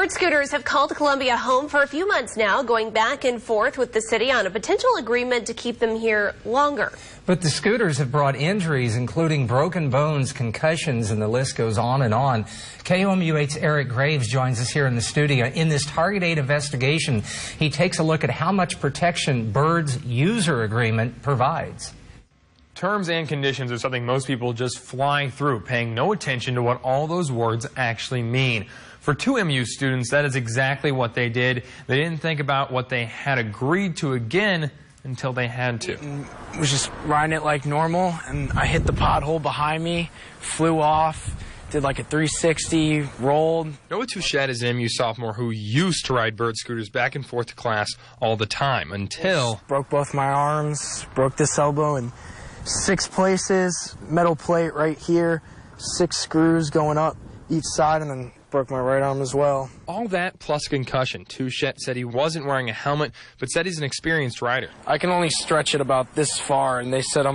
Bird scooters have called Columbia home for a few months now, going back and forth with the city on a potential agreement to keep them here longer. But the scooters have brought injuries, including broken bones, concussions, and the list goes on and on. KOMU 8's Eric Graves joins us here in the studio. In this Target 8 investigation, he takes a look at how much protection Bird's user agreement provides. Terms and conditions are something most people just fly through, paying no attention to what all those words actually mean. For two MU students, that is exactly what they did. They didn't think about what they had agreed to again until they had to. I was just riding it like normal, and I hit the pothole behind me, flew off, did like a 360, rolled. Noah Touchette is an MU sophomore who used to ride Bird scooters back and forth to class all the time until... Broke both my arms, broke this elbow in 6 places, metal plate right here, 6 screws going up each side, and then broke my right arm as well. All that plus concussion. Touchette said he wasn't wearing a helmet, but said he's an experienced rider. I can only stretch it about this far, and they said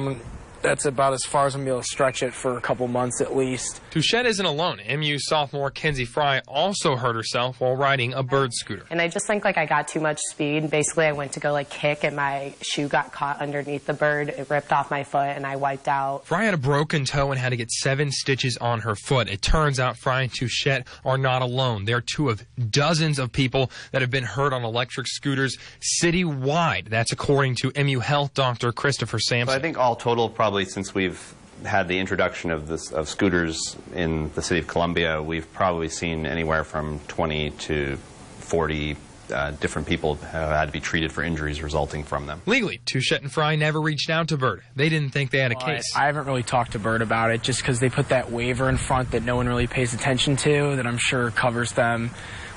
that's about as far as I'm going to be able to stretch it for a couple months at least. Touchette isn't alone. MU sophomore Kenzie Fry also hurt herself while riding a Bird scooter. And I just think like I got too much speed. Basically, I went to go like kick, and my shoe got caught underneath the Bird. It ripped off my foot, and I wiped out. Fry had a broken toe and had to get 7 stitches on her foot. It turns out Fry and Touchette are not alone. They're 2 of dozens of people that have been hurt on electric scooters citywide. That's according to MU Health Dr. Christopher Sampson. So I think all total, probably since we've had the introduction of scooters in the city of Columbia, we've probably seen anywhere from 20 to 40 different people have had to be treated for injuries resulting from them. Legally, Touchette and Fry never reached out to Bird. They didn't think they had a case. I haven't really talked to Bird about it just because they put that waiver in front that no one really pays attention to, that I'm sure covers them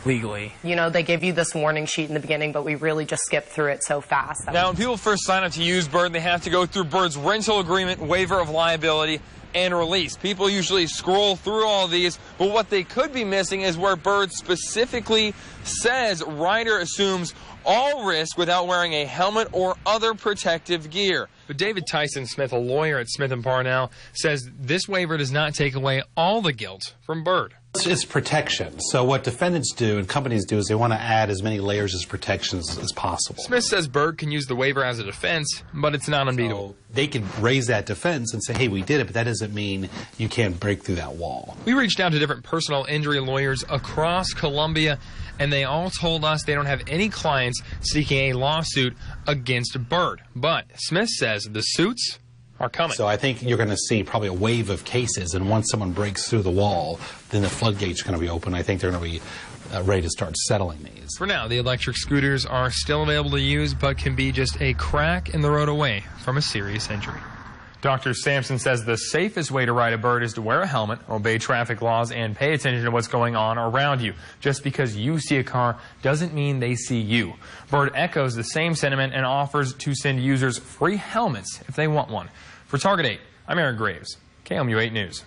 legally. You know, they give you this warning sheet in the beginning, but we really just skipped through it so fast. Now, when people first sign up to use Bird, they have to go through Bird's rental agreement, waiver of liability, and release. People usually scroll through all these, but what they could be missing is where Bird specifically says rider assumes all risk without wearing a helmet or other protective gear. But David Tyson Smith, a lawyer at Smith & Parnell, says this waiver does not take away all the guilt from Bird. It's protection. So what defendants do and companies do is they want to add as many layers of protections as possible. Smith says Bird can use the waiver as a defense, but it's not unbeatable. So they can raise that defense and say, hey, we did it, but that doesn't mean you can't break through that wall. We reached out to different personal injury lawyers across Columbia, and they all told us they don't have any clients seeking a lawsuit against Bird. But Smith says the suits are coming. So I think you're going to see probably a wave of cases, and once someone breaks through the wall, then the floodgates are going to be open. I think they're going to be ready to start settling these. For now, the electric scooters are still available to use, but can be just a crack in the road away from a serious injury. Dr. Sampson says the safest way to ride a Bird is to wear a helmet, obey traffic laws, and pay attention to what's going on around you. Just because you see a car doesn't mean they see you. Bird echoes the same sentiment and offers to send users free helmets if they want one. For Target 8, I'm Eric Graves, KOMU 8 News.